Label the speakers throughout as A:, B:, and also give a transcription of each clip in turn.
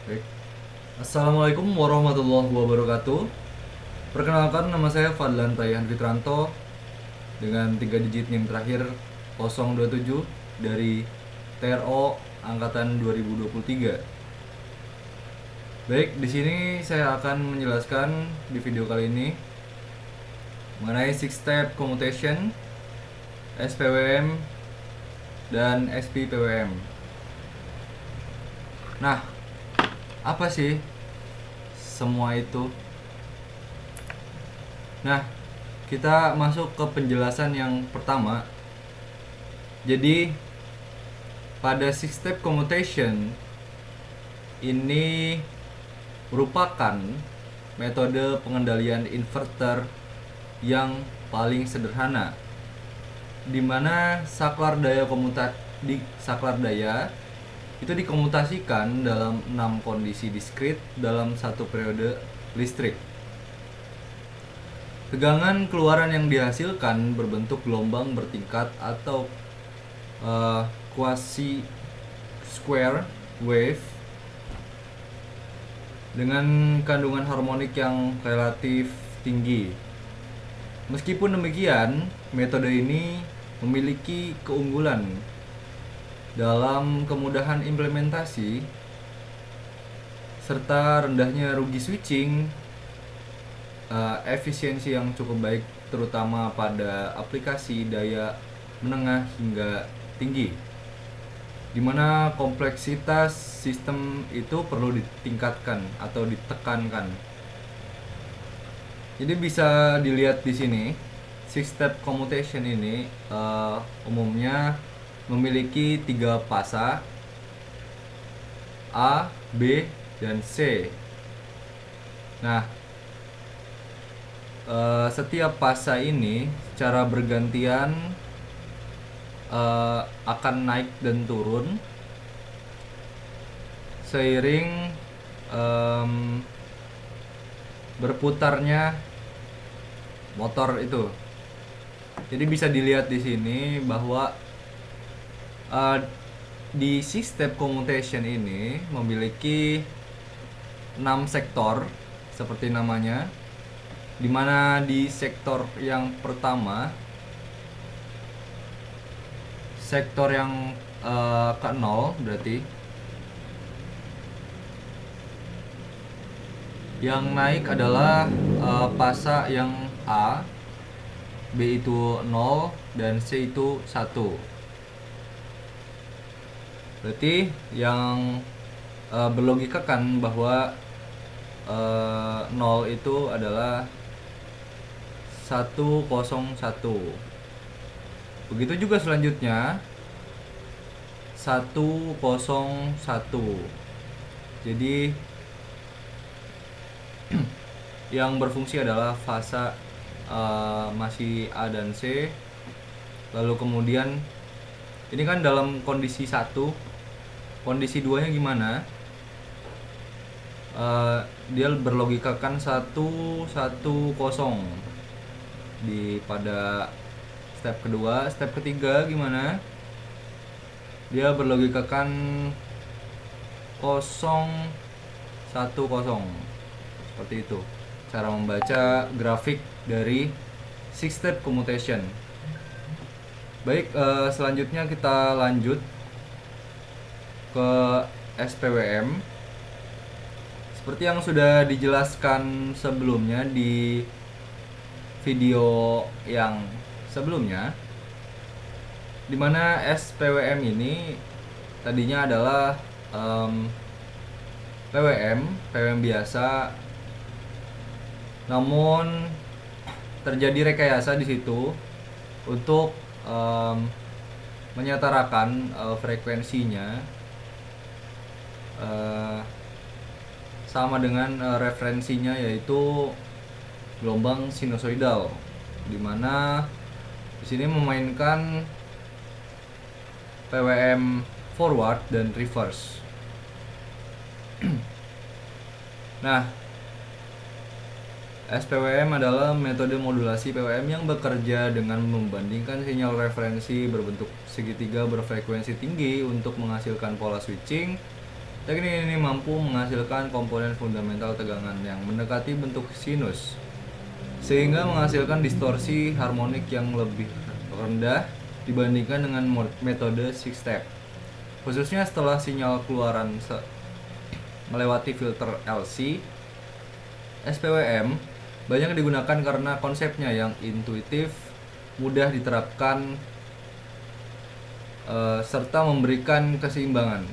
A: Baik. Assalamualaikum warahmatullahi wabarakatuh. Perkenalkan, nama saya Fadlan Tayhan Fitranto dengan 3 digit NIM terakhir 027 dari TRO angkatan 2023. Baik, di sini saya akan menjelaskan di video kali ini mengenai six step commutation, SPWM dan SPPWM. Nah, apa sih semua itu? Nah, kita masuk ke penjelasan yang pertama. Jadi, pada six step commutation ini merupakan metode pengendalian inverter yang paling sederhana, di mana saklar daya itu dikomutasikan dalam 6 kondisi diskrit dalam satu periode listrik. Tegangan keluaran yang dihasilkan berbentuk gelombang bertingkat atau quasi square wave dengan kandungan harmonik yang relatif tinggi. Meskipun demikian, metode ini memiliki keunggulan dalam kemudahan implementasi serta rendahnya rugi switching, efisiensi yang cukup baik terutama pada aplikasi daya menengah hingga tinggi, di mana kompleksitas sistem itu perlu ditingkatkan atau ditekankan. Jadi bisa dilihat di sini, six step commutation ini umumnya memiliki 3 fasa A, B, dan C. Nah, setiap fasa ini secara bergantian akan naik dan turun seiring berputarnya motor itu. Jadi bisa dilihat di sini bahwa di six step commutation ini memiliki 6 sektor seperti namanya, dimana di sektor yang pertama, sektor yang ke-0 berarti yang naik adalah fasa yang A, B itu 0, dan C itu 1. Berarti yang berlogikakan bahwa 0 itu adalah 101. Begitu juga selanjutnya 101. Jadi yang berfungsi adalah fasa masih A dan C. Lalu kemudian ini kan dalam kondisi 1. Kondisi 2-nya gimana? Dia berlogikakan 110 di pada step kedua. Step ketiga gimana? Dia berlogikakan 010. Seperti itu cara membaca grafik dari six step commutation. Baik, selanjutnya kita lanjut ke SPWM. Seperti yang sudah dijelaskan sebelumnya di video yang sebelumnya, dimana SPWM ini tadinya adalah PWM biasa, namun terjadi rekayasa di situ untuk menyetarakan frekuensinya sama dengan referensinya, yaitu gelombang sinusoidal, di mana di sini memainkan PWM forward dan reverse. Nah, SPWM adalah metode modulasi PWM yang bekerja dengan membandingkan sinyal referensi berbentuk segitiga berfrekuensi tinggi untuk menghasilkan pola switching Teknik ini mampu menghasilkan komponen fundamental tegangan yang mendekati bentuk sinus, sehingga menghasilkan distorsi harmonik yang lebih rendah dibandingkan dengan metode six step. Khususnya setelah sinyal keluaran melewati filter LC, SPWM banyak digunakan karena konsepnya yang intuitif, mudah diterapkan, serta memberikan keseimbangan,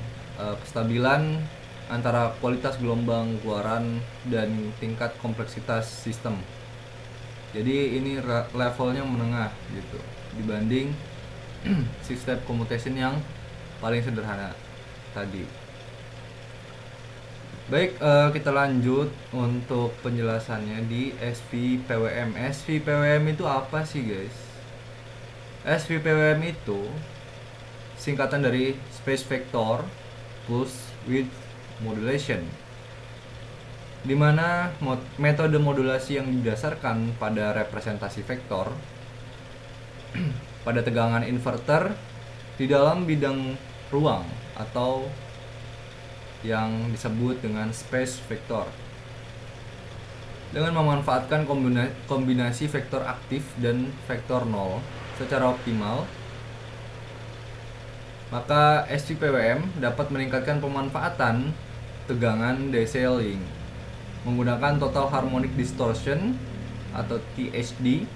A: kestabilan antara kualitas gelombang keluaran dan tingkat kompleksitas sistem. Jadi ini levelnya menengah gitu dibanding six step commutation yang paling sederhana tadi. Baik, kita lanjut untuk penjelasannya di SVPWM. SVPWM itu apa sih, guys? SVPWM itu singkatan dari Space Vector plus Width Modulation, di mana metode modulasi yang didasarkan pada representasi vektor pada tegangan inverter di dalam bidang ruang atau yang disebut dengan space vector, dengan memanfaatkan kombinasi vektor aktif dan vektor nol secara optimal. Maka SVPWM dapat meningkatkan pemanfaatan tegangan decelling menggunakan total harmonic distortion atau THD,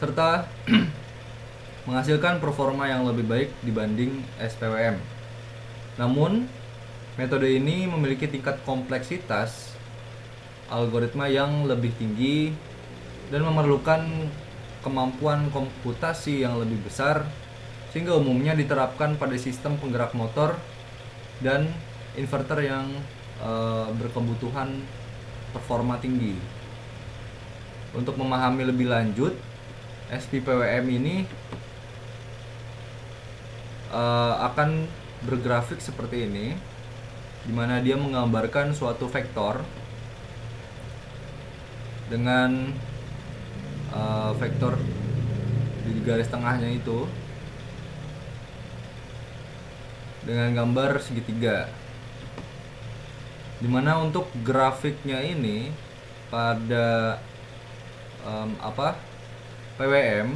A: serta menghasilkan performa yang lebih baik dibanding SPWM. Namun, metode ini memiliki tingkat kompleksitas algoritma yang lebih tinggi dan memerlukan kemampuan komputasi yang lebih besar, sehingga umumnya diterapkan pada sistem penggerak motor dan inverter yang berkebutuhan performa tinggi. Untuk memahami lebih lanjut, SVPWM ini akan bergrafik seperti ini, di mana dia menggambarkan suatu vektor dengan vektor di garis tengahnya itu dengan gambar segitiga, dimana untuk grafiknya ini pada PWM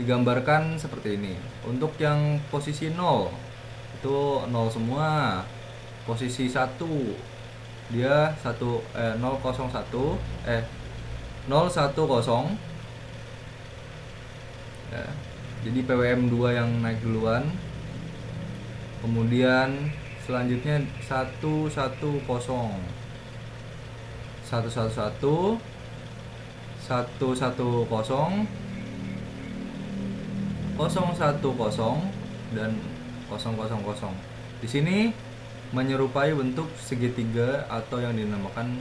A: digambarkan seperti ini. Untuk yang posisi 0 itu 0 semua, posisi 1 dia 001 ya. Jadi PWM 2 yang naik duluan, kemudian selanjutnya 110 111 110 010 dan 000. Di sini menyerupai bentuk segitiga atau yang dinamakan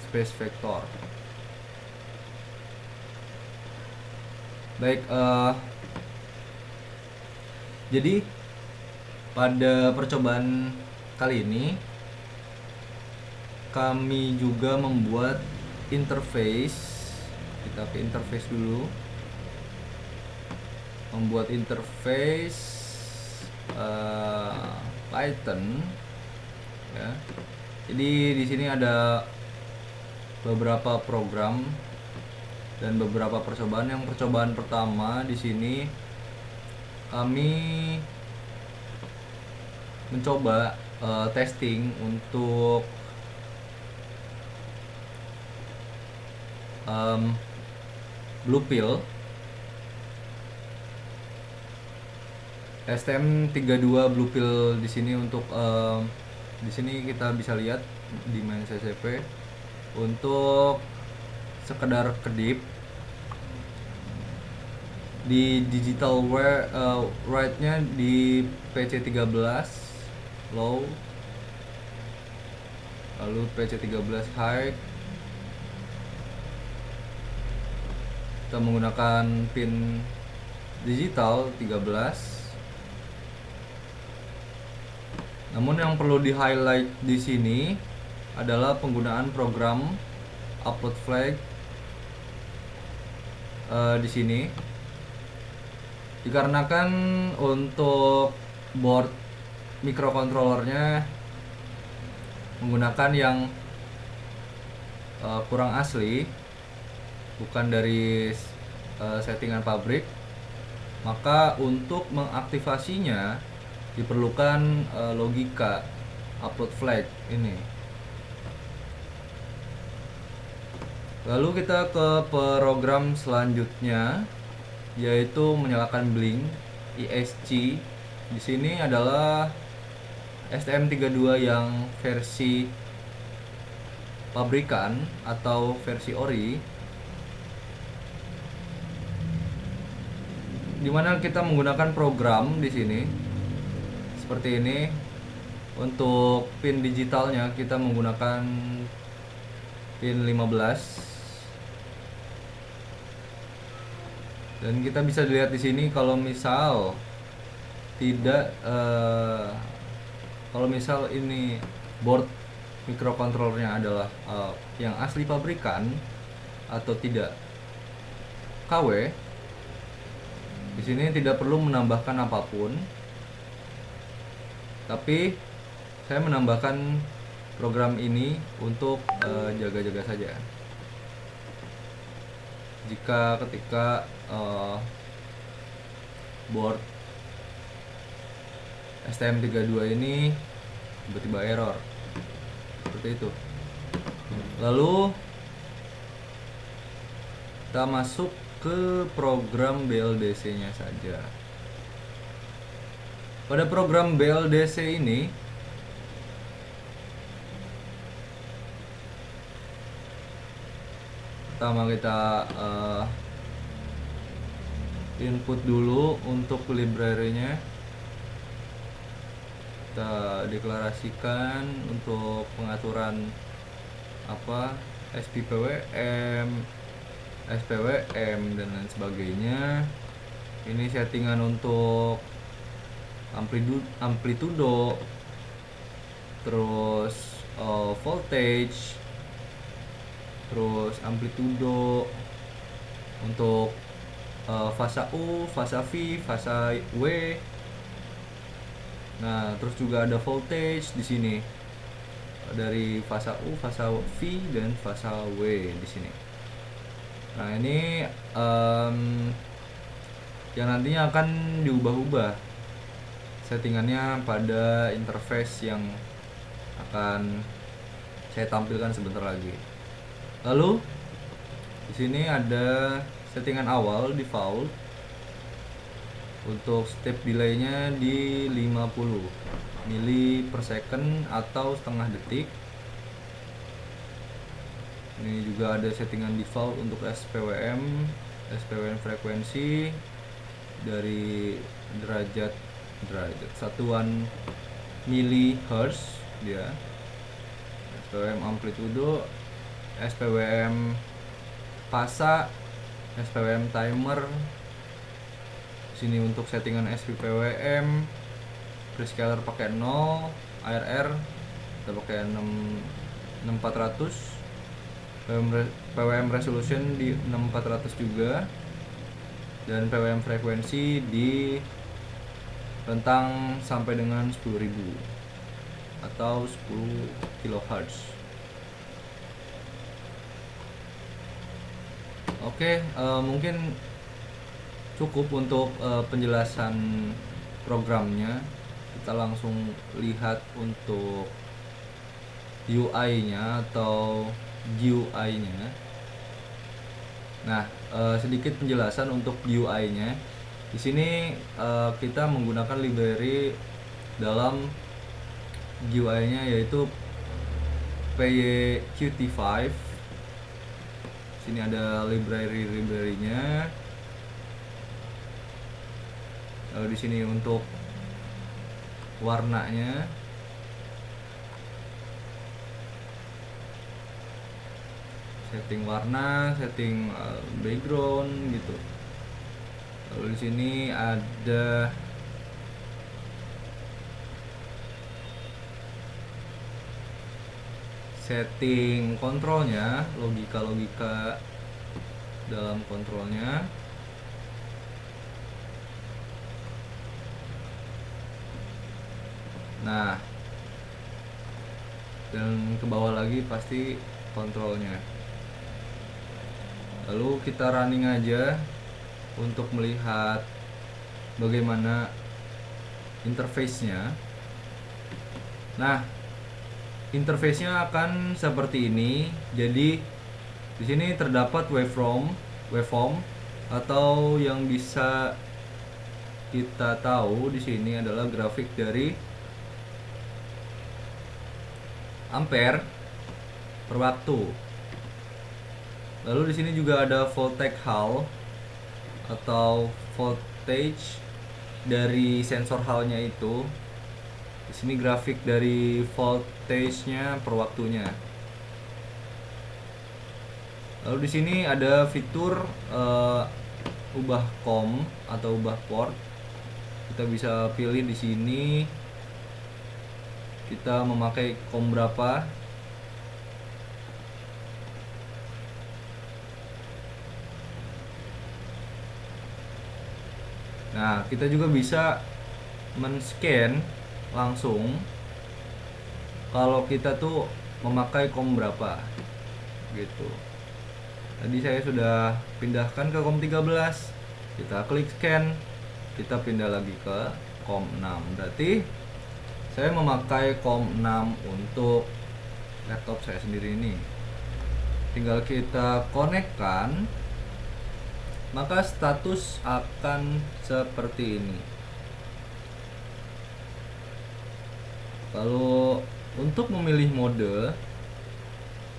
A: space vector. Baik, jadi pada percobaan kali ini kami juga membuat interface. Kita ke interface dulu. Membuat interface Python ya. Jadi di sini ada beberapa program dan beberapa percobaan. Yang percobaan pertama di sini kami mencoba testing untuk blue pill STM32 blue pill. Di sini untuk di sini kita bisa lihat di main CCP untuk sekedar kedip di digital write-nya di PC13 low, lalu PC13 high. Kita menggunakan pin digital 13. Namun yang perlu di highlight di sini adalah penggunaan program upload flag di sini, dikarenakan untuk board mikrokontrolernya menggunakan yang kurang asli, bukan dari settingan pabrik, maka untuk mengaktifasinya diperlukan logika upload flag ini. Lalu kita ke program selanjutnya, yaitu menyalakan blink ESC. Di sini adalah STM32 yang versi pabrikan atau versi ori, dimana kita menggunakan program di sini seperti ini. Untuk pin digitalnya kita menggunakan pin 15, dan kita bisa lihat di sini kalau misal tidak kalau misal ini board mikrokontrolernya adalah yang asli pabrikan atau tidak KW, di sini tidak perlu menambahkan apapun, tapi saya menambahkan program ini untuk jaga-jaga saja. Jika ketika board STM32 ini tiba-tiba error seperti itu. Lalu kita masuk ke program BLDC-nya saja. Pada program BLDC ini pertama kita input dulu untuk library-nya. Kita deklarasikan untuk pengaturan SPWM, SPWM dan lain sebagainya. Ini settingan untuk amplitudo, terus voltage, terus amplitudo untuk fasa U, fasa V, fasa W. Nah, terus juga ada voltage di sini dari fasa U, fasa V dan fasa W di sini. Nah, ini yang nantinya akan diubah-ubah settingannya pada interface yang akan saya tampilkan sebentar lagi. Lalu di sini ada settingan awal default untuk step delaynya di 50 mili per second atau setengah detik. Ini juga ada settingan default untuk SPWM frekuensi dari derajat satuan milihertz dia. SPWM amplitudo, SPWM fasa, SPWM timer. Sini untuk settingan SPWM prescaler pakai 0, ARR kita pakai 6400, PWM resolution di 6400 juga, dan PWM frekuensi di rentang sampai dengan 10.000 atau 10 kHz. Oke, mungkin cukup untuk penjelasan programnya. Kita langsung lihat untuk UI-nya atau GUI-nya. Nah, sedikit penjelasan untuk GUI-nya. Di sini kita menggunakan library dalam GUI-nya yaitu PyQt5. Sini ada library-nya. Lalu di sini untuk warnanya, setting warna, setting background gitu. Lalu di sini ada setting kontrolnya, logika dalam kontrolnya. Nah, dan ke bawah lagi pasti kontrolnya. Lalu kita running aja untuk melihat bagaimana interface-nya. Nah, interface-nya akan seperti ini. Jadi di sini terdapat waveform atau yang bisa kita tahu di sini adalah grafik dari ampere per waktu. Lalu di sini juga ada voltage Hall atau voltage dari sensor Hall-nya itu. Di sini grafik dari voltage-nya per waktunya. Lalu di sini ada fitur ubah COM atau ubah port. Kita bisa pilih di sini kita memakai COM berapa. Nah, kita juga bisa men-scan langsung kalau kita tuh memakai COM berapa gitu. Tadi saya sudah pindahkan ke COM 13. Kita klik scan, kita pindah lagi ke COM 6. Berarti saya memakai COM 6 untuk laptop saya sendiri ini. Tinggal kita konekkan, maka status akan seperti ini. Kalau untuk memilih mode,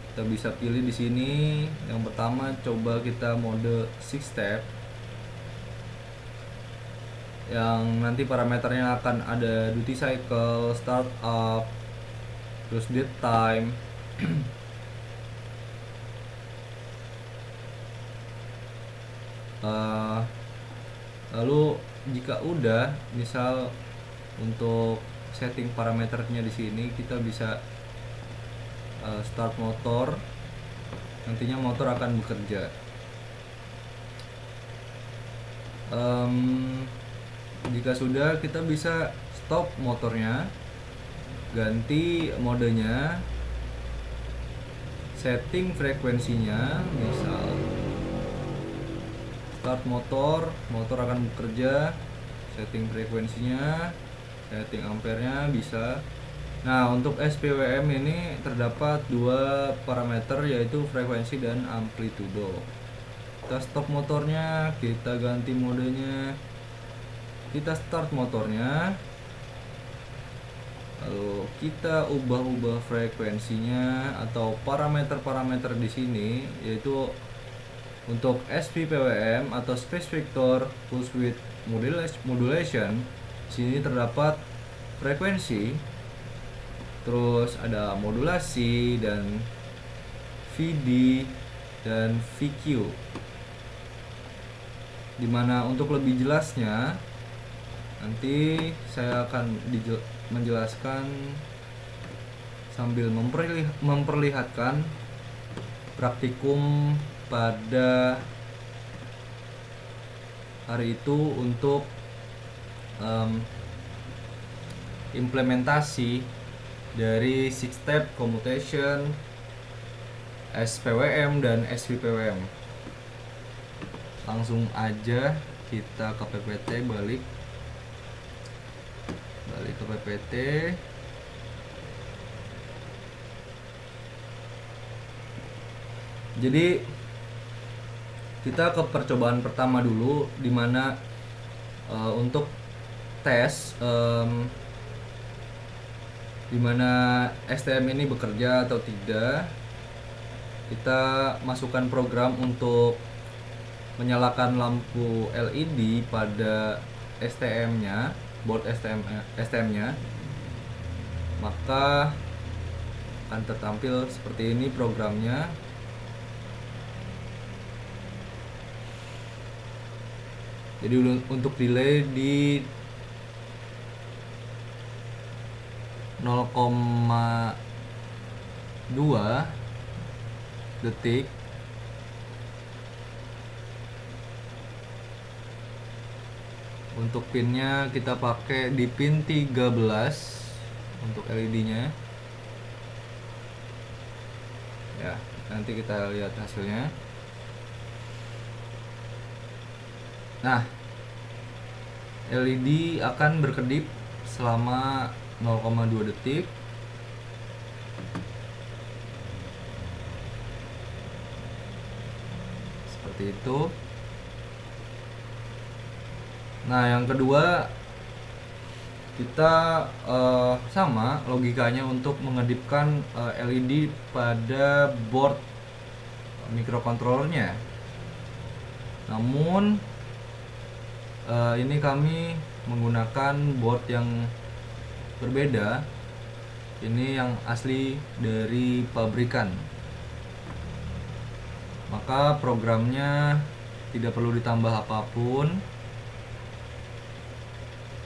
A: kita bisa pilih di sini. Yang pertama coba kita mode 6 step. Yang nanti parameternya akan ada duty cycle, startup, terus dead time. Lalu jika udah, misal untuk setting parameternya di sini kita bisa start motor, nantinya motor akan bekerja. Jika sudah, kita bisa stop motornya, ganti modenya, setting frekuensinya, misal start motor, motor akan bekerja, setting frekuensinya, setting ampernya bisa. Nah, untuk SPWM ini terdapat dua parameter, yaitu frekuensi dan amplitudo. Kita stop motornya, kita ganti modenya, kita start motornya, lalu kita ubah-ubah frekuensinya atau parameter-parameter di sini, yaitu untuk SPPWM atau Space Vector Pulse Width Modulation. Di sini terdapat frekuensi, terus ada modulasi dan VD dan VQ. Dimana untuk lebih jelasnya nanti saya akan menjelaskan sambil memperlihatkan praktikum pada hari itu untuk implementasi dari 6 step commutation, SPWM dan SVPWM. Langsung aja kita ke PPT, balik ke PPT. Jadi kita ke percobaan pertama dulu, dimana untuk tes dimana STM ini bekerja atau tidak. Kita masukkan program untuk menyalakan lampu LED pada STM-nya, board STM-nya, maka akan tertampil seperti ini programnya. Jadi untuk delay di 0,2 detik. Untuk pinnya kita pakai di pin 13. untuk LED-nya. Ya, nanti kita lihat hasilnya. Nah, LED akan berkedip selama 0,2 detik. Seperti itu. Nah, yang kedua kita sama logikanya untuk mengedipkan LED pada board microcontrollernya. Namun ini kami menggunakan board yang berbeda. Ini yang asli dari pabrikan. Maka programnya tidak perlu ditambah apapun.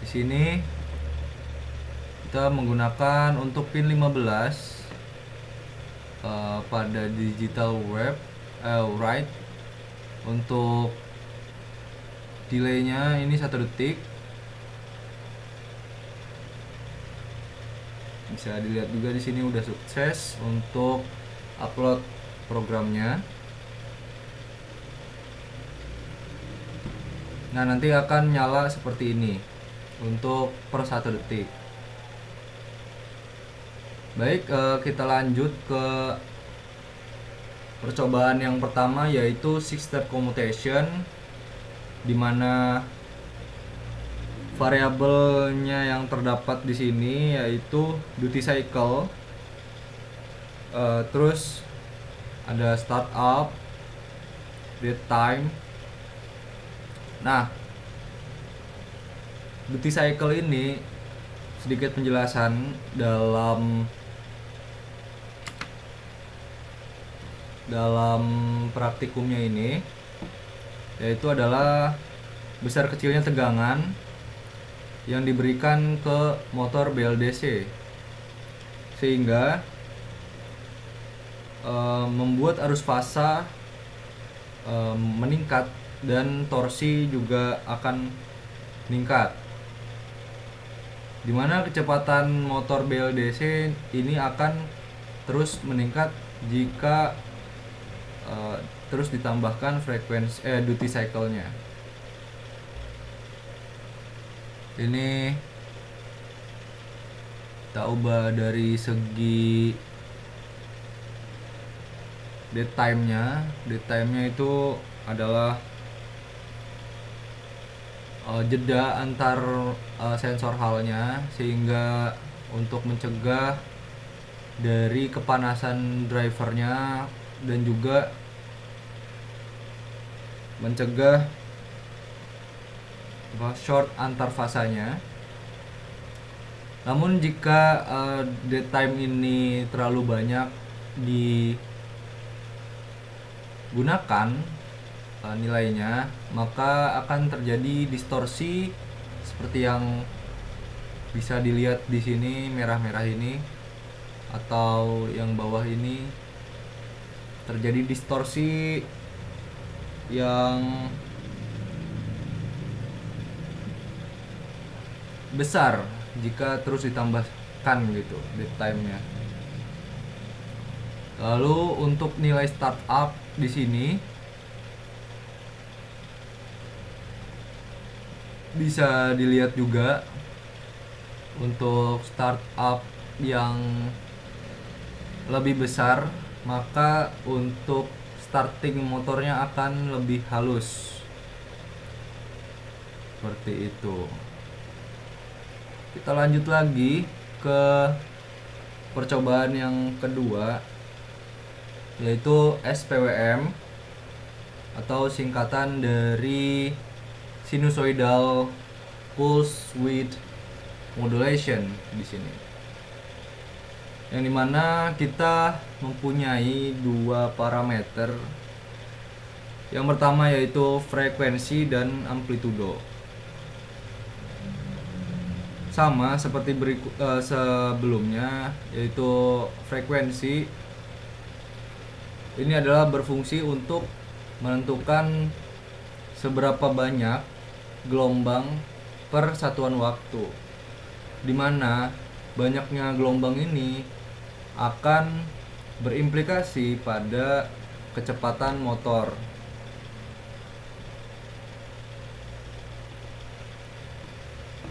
A: Di sini kita menggunakan untuk pin 15 pada digital write. Untuk delaynya ini 1 detik. Bisa dilihat juga di sini udah sukses untuk upload programnya. Nah, nanti akan nyala seperti ini untuk per 1 detik. Baik, kita lanjut ke percobaan yang pertama, yaitu 6-step commutation, di mana variabelnya yang terdapat di sini yaitu duty cycle, terus ada startup, dead time. Nah, duty cycle ini sedikit penjelasan dalam praktikumnya ini, yaitu adalah besar kecilnya tegangan yang diberikan ke motor BLDC sehingga membuat arus fasa meningkat dan torsi juga akan meningkat, dimana kecepatan motor BLDC ini akan terus meningkat jika terus ditambahkan frekuensi duty cycle-nya. Ini kita ubah dari segi dead time-nya. Dead time-nya itu adalah jeda antar sensor halnya, sehingga untuk mencegah dari kepanasan drivernya dan juga mencegah short antar fasanya. Namun jika dead time ini terlalu banyak digunakan nilainya, maka akan terjadi distorsi seperti yang bisa dilihat di sini, merah-merah ini atau yang bawah ini. Terjadi distorsi yang besar jika terus ditambahkan gitu dead time-nya. Lalu untuk nilai startup di sini bisa dilihat juga. Untuk startup yang lebih besar, maka untuk starting motornya akan lebih halus. Seperti itu. Kita lanjut lagi ke percobaan yang kedua, yaitu SPWM atau singkatan dari sinusoidal pulse width modulation di sini. Yang dimana kita mempunyai 2 parameter. Yang pertama yaitu frekuensi dan amplitudo. Sama seperti sebelumnya, yaitu frekuensi ini adalah berfungsi untuk menentukan seberapa banyak gelombang per satuan waktu, dimana banyaknya gelombang ini akan berimplikasi pada kecepatan motor.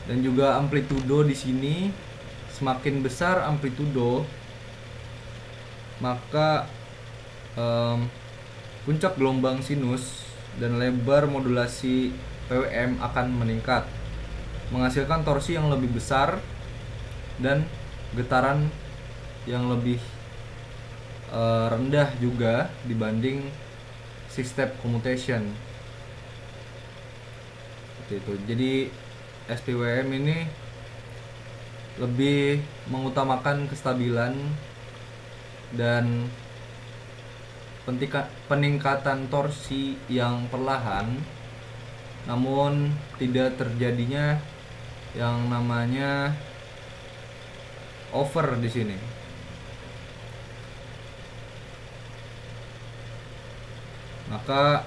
A: Dan juga amplitudo di sini, semakin besar amplitudo, maka puncak gelombang sinus dan lebar modulasi PWM akan meningkat, menghasilkan torsi yang lebih besar dan getaran yang lebih rendah juga dibanding six-step commutation. Seperti itu. Jadi SPWM ini lebih mengutamakan kestabilan dan peningkatan torsi yang perlahan, namun tidak terjadinya yang namanya over di sini. Maka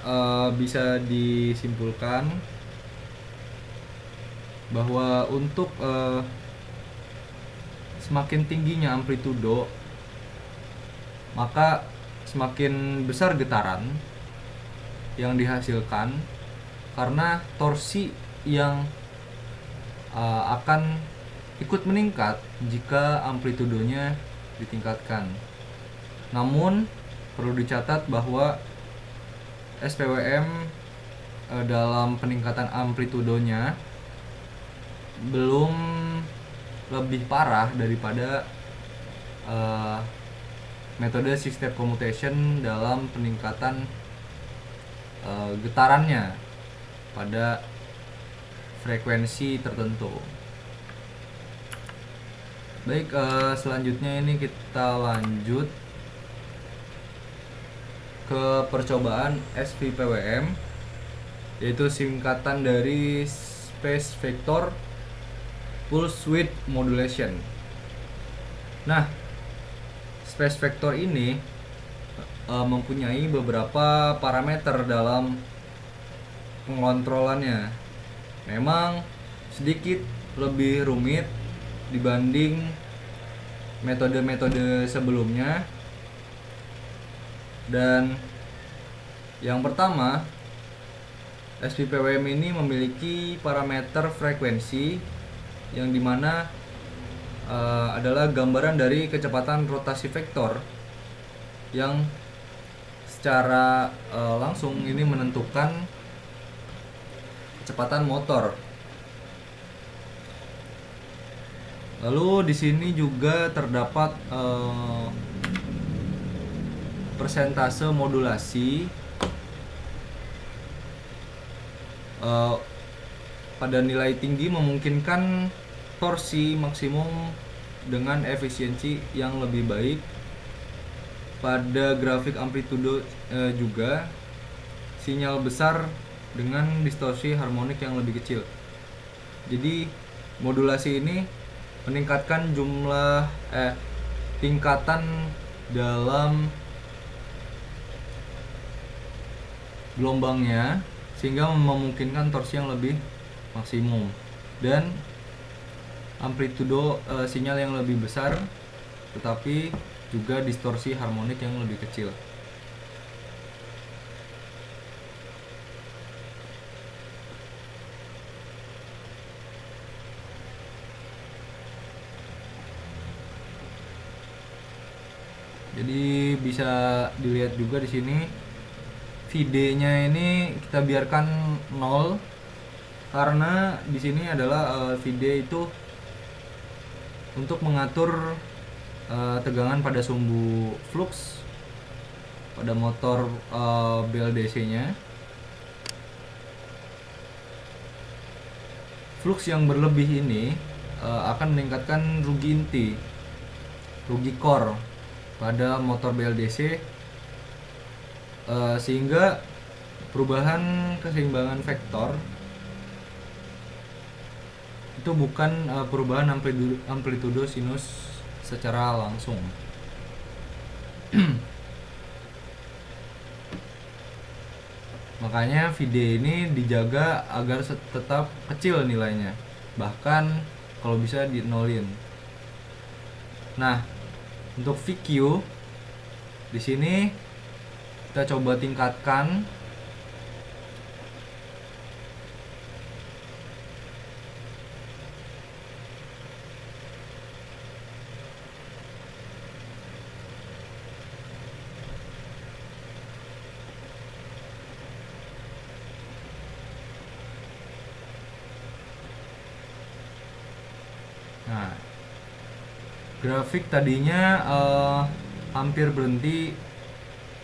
A: bisa disimpulkan bahwa untuk semakin tingginya amplitudo, maka semakin besar getaran yang dihasilkan karena torsi yang akan ikut meningkat jika amplitudonya ditingkatkan. Namun perlu dicatat bahwa SPWM dalam peningkatan amplitudonya belum lebih parah daripada metode six-step commutation dalam peningkatan getarannya pada frekuensi tertentu. Baik, selanjutnya ini kita lanjut ke percobaan SVPWM, yaitu singkatan dari Space Vector Pulse Width Modulation. Nah, space vector ini mempunyai beberapa parameter dalam pengontrolannya. Memang sedikit lebih rumit dibanding metode-metode sebelumnya. Dan yang pertama, SPPWM ini memiliki parameter frekuensi yang dimana adalah gambaran dari kecepatan rotasi vektor yang secara langsung ini menentukan kecepatan motor. Lalu di sini juga terdapat persentase modulasi pada nilai tinggi memungkinkan torsi maksimum dengan efisiensi yang lebih baik. Pada grafik amplitudo juga sinyal besar dengan distorsi harmonik yang lebih kecil. Jadi modulasi ini meningkatkan jumlah tingkatan dalam gelombangnya sehingga memungkinkan torsi yang lebih maksimum dan amplitudo sinyal yang lebih besar, tetapi juga distorsi harmonik yang lebih kecil. Jadi bisa dilihat juga di sini VD-nya ini kita biarkan 0 karena di sini adalah VD itu untuk mengatur tegangan pada sumbu flux pada motor BLDC-nya. Flux yang berlebih ini akan meningkatkan rugi inti, rugi core pada motor BLDC, sehingga perubahan keseimbangan vektor itu bukan perubahan amplitudo sinus secara langsung. Makanya VD ini dijaga agar tetap kecil nilainya, bahkan kalau bisa di nolin. Nah, untuk VQ di sini kita coba tingkatkan. Nah, grafik tadinya hampir berhenti,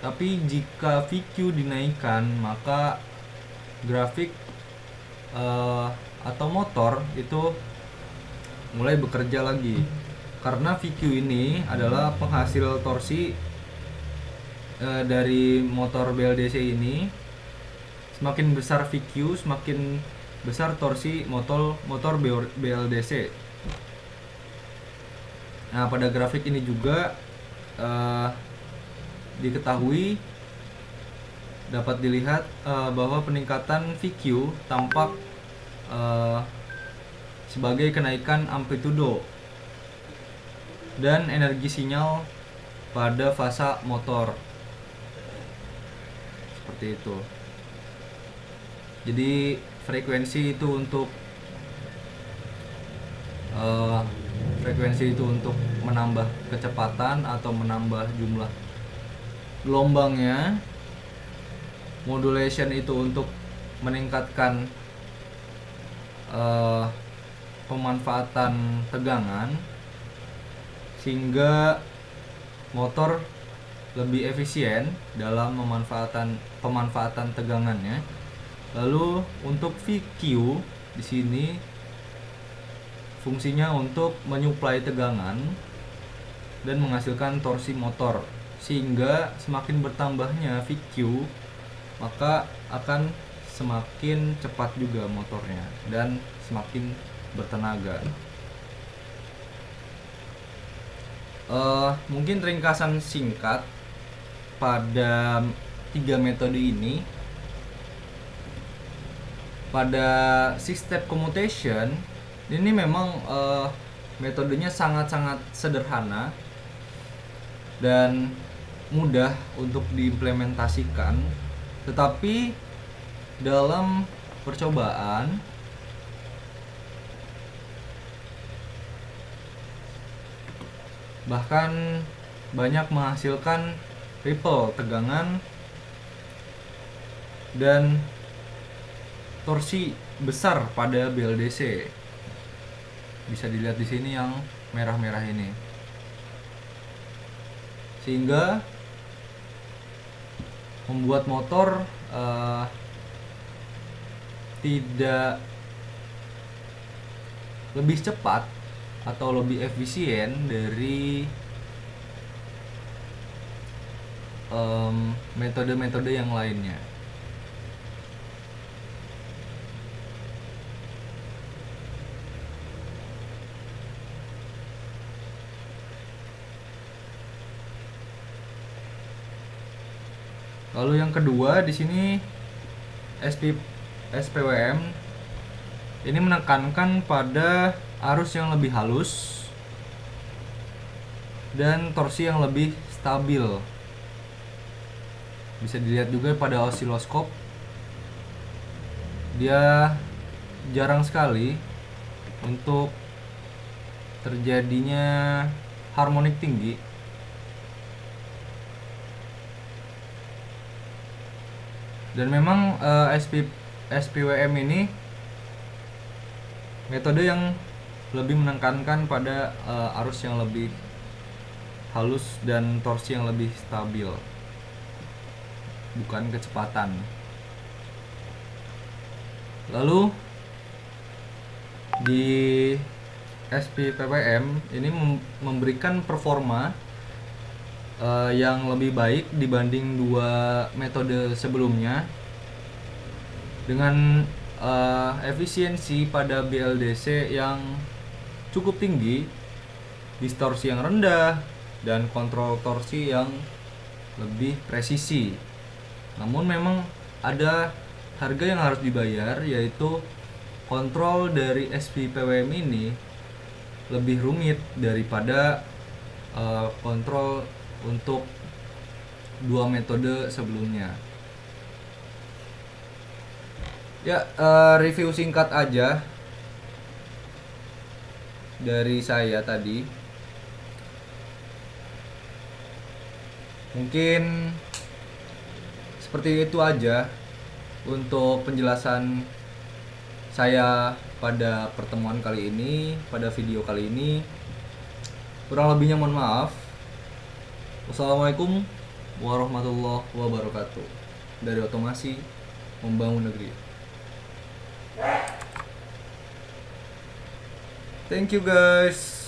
A: tapi jika VQ dinaikkan maka grafik atau motor itu mulai bekerja lagi. Karena VQ ini adalah penghasil torsi dari motor BLDC ini. Semakin besar VQ, semakin besar torsi motor BLDC. Nah, pada grafik ini juga diketahui dapat dilihat bahwa peningkatan VQ tampak sebagai kenaikan amplitudo dan energi sinyal pada fasa motor. Seperti itu. Jadi frekuensi itu untuk menambah kecepatan atau menambah jumlah gelombangnya. Modulation itu untuk meningkatkan pemanfaatan tegangan sehingga motor lebih efisien dalam pemanfaatan tegangannya. Lalu untuk VQ di sini fungsinya untuk menyuplai tegangan dan menghasilkan torsi motor, sehingga semakin bertambahnya VQ maka akan semakin cepat juga motornya dan semakin bertenaga. Mungkin ringkasan singkat pada 3 metode ini. Pada 6-step commutation ini memang metodenya sangat-sangat sederhana dan mudah untuk diimplementasikan, tetapi dalam percobaan bahkan banyak menghasilkan ripple tegangan dan torsi besar pada BLDC. Bisa dilihat di sini yang merah-merah ini. Sehingga membuat motor tidak lebih cepat atau lebih efisien dari metode-metode yang lainnya. Lalu yang kedua di sini SPWM ini menekankan pada arus yang lebih halus dan torsi yang lebih stabil. Bisa dilihat juga pada osiloskop, dia jarang sekali untuk terjadinya harmonik tinggi. Dan memang SPWM ini metode yang lebih menekankan pada arus yang lebih halus dan torsi yang lebih stabil, bukan kecepatan. Lalu di SPWM ini memberikan performa yang lebih baik dibanding dua metode sebelumnya, dengan efisiensi pada BLDC yang cukup tinggi, distorsi yang rendah, dan kontrol torsi yang lebih presisi. Namun memang ada harga yang harus dibayar, yaitu kontrol dari SPWM ini lebih rumit daripada kontrol untuk dua metode sebelumnya. Ya, review singkat aja dari saya tadi. Mungkin seperti itu aja untuk penjelasan saya pada pertemuan kali ini, pada video kali ini. Kurang lebihnya mohon maaf. Wassalamualaikum warahmatullahi wabarakatuh. Dari Otomasi Membangun Negeri. Thank you guys.